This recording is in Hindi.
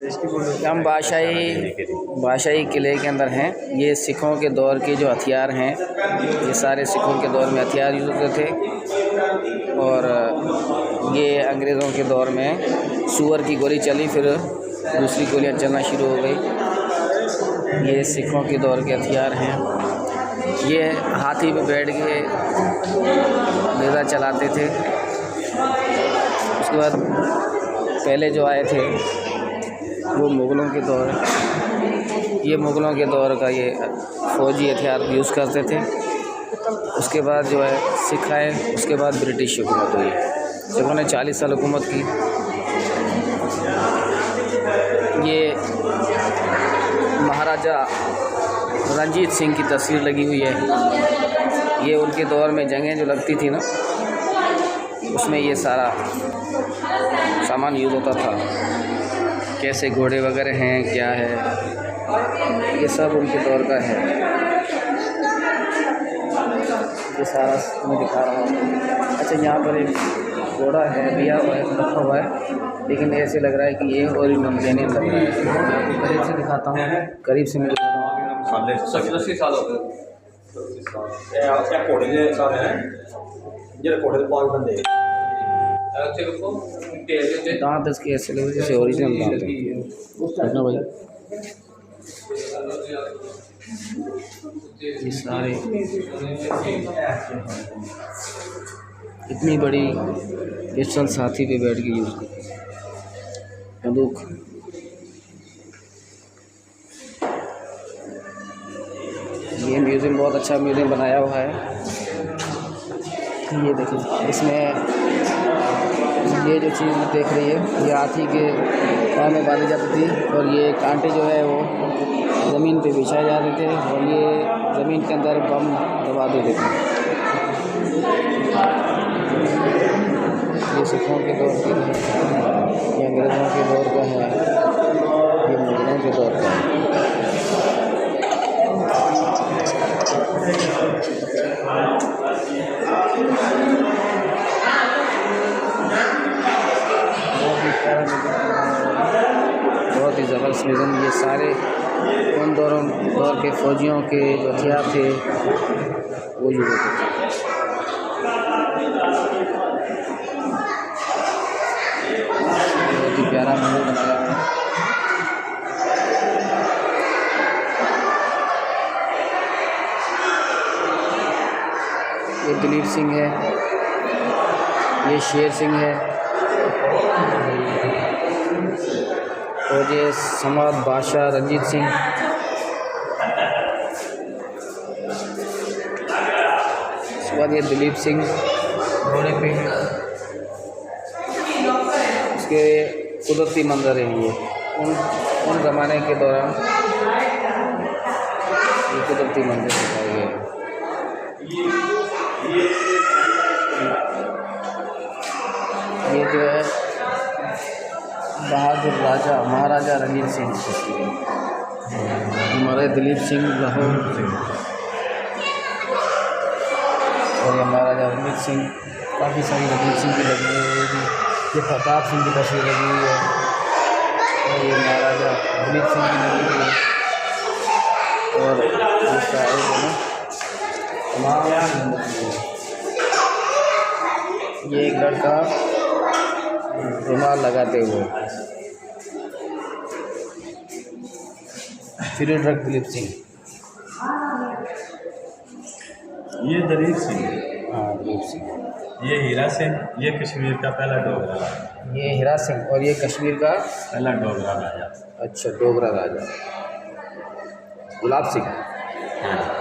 हम बादशाही किले के अंदर हैं। ये सिखों के दौर के जो हथियार हैं, ये सारे सिखों के दौर में हथियार यूज़ होते थे। और ये अंग्रेज़ों के दौर में सूअर की गोली चली, फिर दूसरी गोलियां चलना शुरू हो गई। ये सिखों के दौर के हथियार हैं। ये हाथी पे बैठ के नेज़ा चलाते थे। उसके बाद पहले जो आए थे वो मुग़लों के दौर, ये मुग़लों के दौर का ये फ़ौजी हथियार यूज़ करते थे। उसके बाद जो है सिख आए, उसके बाद ब्रिटिश हुकूमत हुई। सिखों ने 40 साल हुकूमत की। ये महाराजा रंजीत सिंह की तस्वीर लगी हुई है। ये उनके दौर में जंगें जो लगती थी ना, उसमें ये सारा सामान यूज़ होता था। कैसे घोड़े वगैरह हैं, क्या है, ये सब उनके दौर का है। ये सारा मैं दिखा रहा हूँ। अच्छा, यहाँ पर एक घोड़ा है, बिया हुआ है, रखा हुआ है, लेकिन ऐसे लग रहा है कि ये ओरिजिनल जेन्युइन लग रहा है। आपको करीब से दिखाता हूँ, करीब से मैं दिखाता हूँ। 70 साल हो गए। घोड़े के सारे हैं, जो घोड़े के पाँच बंदे दांत इसके ऐसे लगे जैसे ओरिजिनल दांत है ना भाई। ये सारे इतनी बड़ी पिस्टल साथी पे बैठ के यूज़ करते हैं। बंदूक ये म्यूज़ियम बहुत अच्छा म्यूज़ियम बनाया हुआ है। ये देखिए, इसमें ये जो चीज़ देख रही है, ये हाथी के पाँव में बांधी जाती थी, और ये कांटे जो है वो ज़मीन पे बिछाए जाते थे, और ये ज़मीन के अंदर बम दबा देते थे। ये सिखों के दौर की है, ये अंग्रेज़ों के दौर का है, ये मुग़लों के दौर का है। बहुत ही ज़बरदस्त म्यूज़ियम। ये सारे उन दौर के फ़ौजियों के जो हथियार थे वो यूज़ होते थे। बहुत ही प्यारा म्यूज़ियम बनाया है। ये दलीप सिंह है, ये शेर सिंह है, और ये समाद बादशाह रंजीत सिंह। उसके बाद ये दलीप सिंह घोड़े पे, उसके कुदरती मंजर है। ये उन ज़माने के दौरान ये कुदरती मंजर दिखाए गए हैं। ये जो है बहादुर राजा महाराजा रंजीत सिंह की तस्वीर, हमारे दलीप सिंह लाहौर से, और ये महाराजा रंजीत सिंह। काफ़ी सारी रंजीत सिंह की लगी हुई है। ये प्रताप सिंह की तस्वीर लगी हुई है, और ये महाराजा दलीप सिंह की लगी हुई है, और इसका ये एक लड़का रुमाल लगाते हुए, फिर दलीप सिंह। ये दलीप सिंह, हाँ दलीप सिंह। ये हीरा सिंह, ये कश्मीर का पहला डोगरा, ये हीरा सिंह, और ये कश्मीर का पहला डोगरा राजा। अच्छा, डोगरा राजा गुलाब सिंह। हाँ।